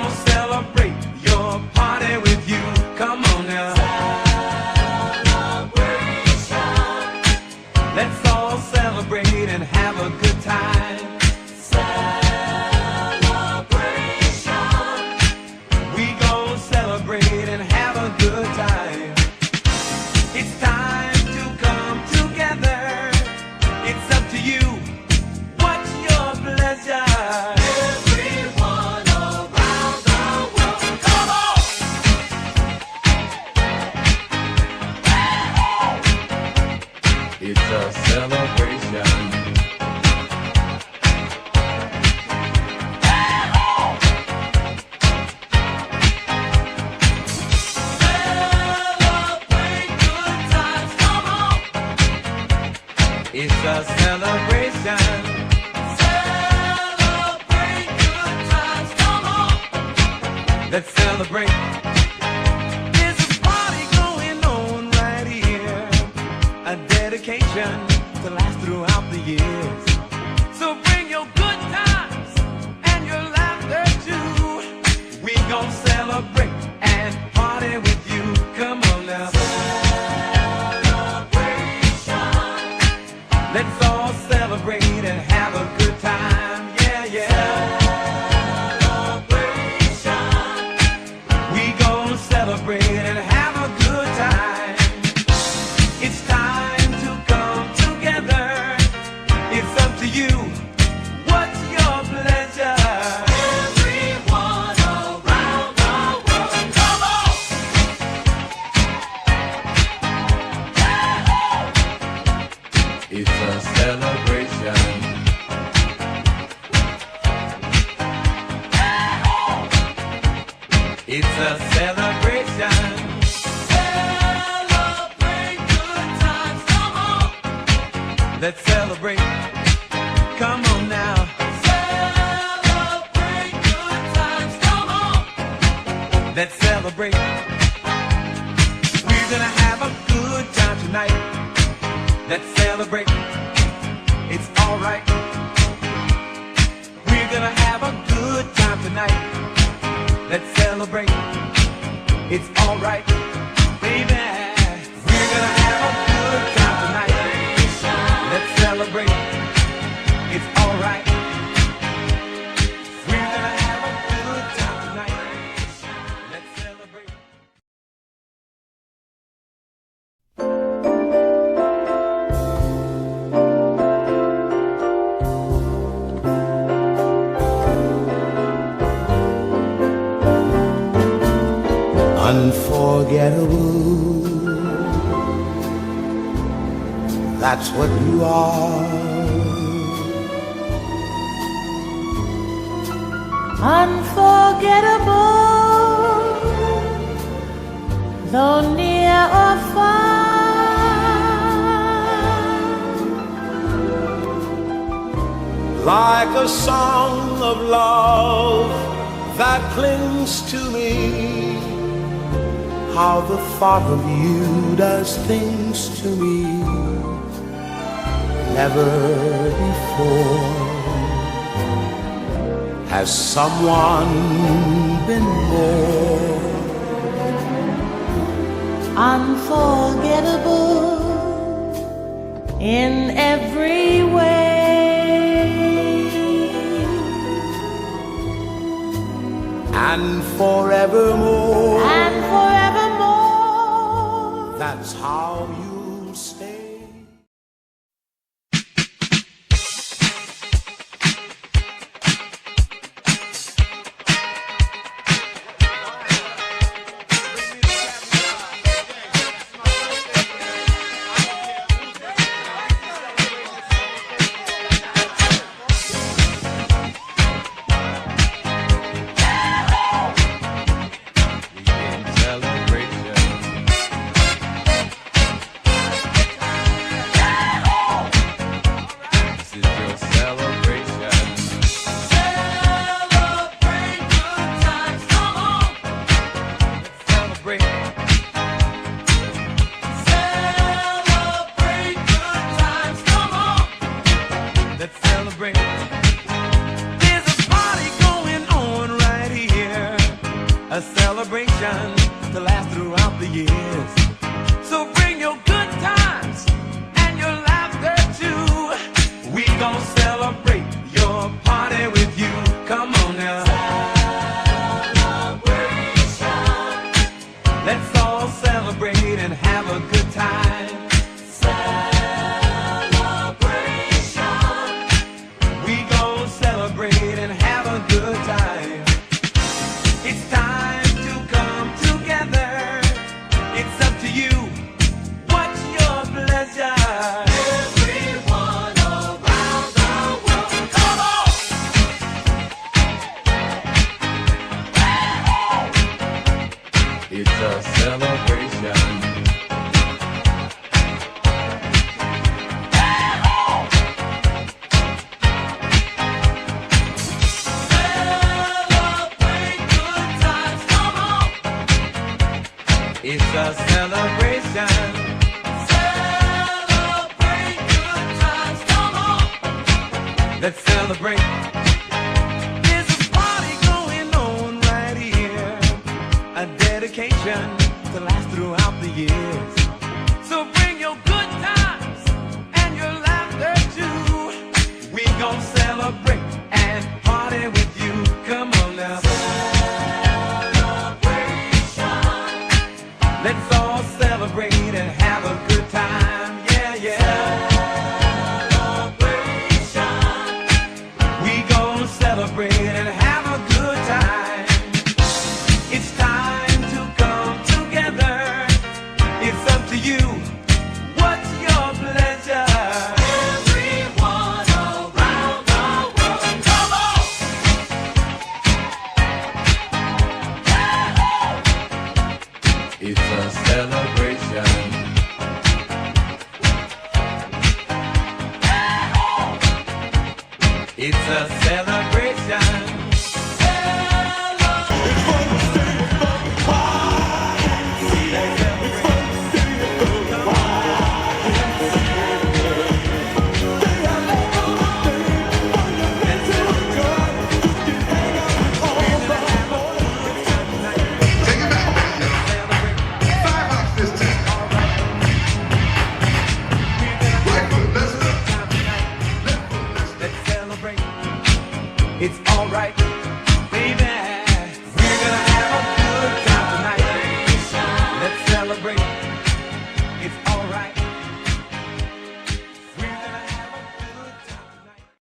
gon' celebrate your party with you. Come on now. Celebration. Let's all celebrate and have a good time. Celebration. We gon' celebrate and have a good time. It's time to come together. It's up to you. What's your pleasure? Everyone around the world, come on! It's a celebration. Celebrate good times, come on! It's a celebration. Celebrate good times, come on! Let's celebrate. There's a party going on right here. A dedication to last throughout the years. So bring your good times and your laughter too. We gon' celebrate and party with you. Come on now. Celebration. Let's all celebrate and have a good time. Yeah, yeah. Celebration. We gon' celebrate and have a good time. It's time to come together. It's up to you. What's your pleasure? Everyone around the world, come on! It's a celebration. It's a celebration. Celebrate good times, come on! Let's celebrate. Come on now. Celebrate good times, come on! Let's celebrate. We're gonna have a good time tonight. Let's celebrate. It's alright. We're gonna have a good time tonight. Let's celebrate. It's alright, baby. We're gonna have a good time tonight. Let's celebrate. It's alright. We're gonna have a good time tonight. Let's celebrate. Unforgettable, that's what you are. Unforgettable, though near or far. Like a song of love that clings to me. How the thought of you does things to me. Never before has someone been more Unforgettable in every way. and forevermore. And forevermore. That's how you'll stay. a celebration to last throughout the years. So bring your good times and your laughter too. We gon' celebrate your party with you. Come on now. Celebration. Let's all celebrate and have a good time. Celebration. We gon' celebrate and have a good time. It's time to come together. It's up to you. What's your pleasure? Everyone around the world, come on! It's a celebration. Celebrate good times, come on! It's a celebration. Celebrate good times, come on! Let's celebrate. There's a party going on right here. A dedication to last throughout the years. So bring your good times and your laughter too. We gon' celebrate and party with you. Come on now. Celebration. Let's all celebrate and have a good time. Yeah, yeah. Celebration. We gon' celebrate and have a good time. It's time to come together. It's up to you. What's your pleasure? Everyone around the world, come on! It's a celebration. It's a celebration. Let's celebrate. It's alright, baby.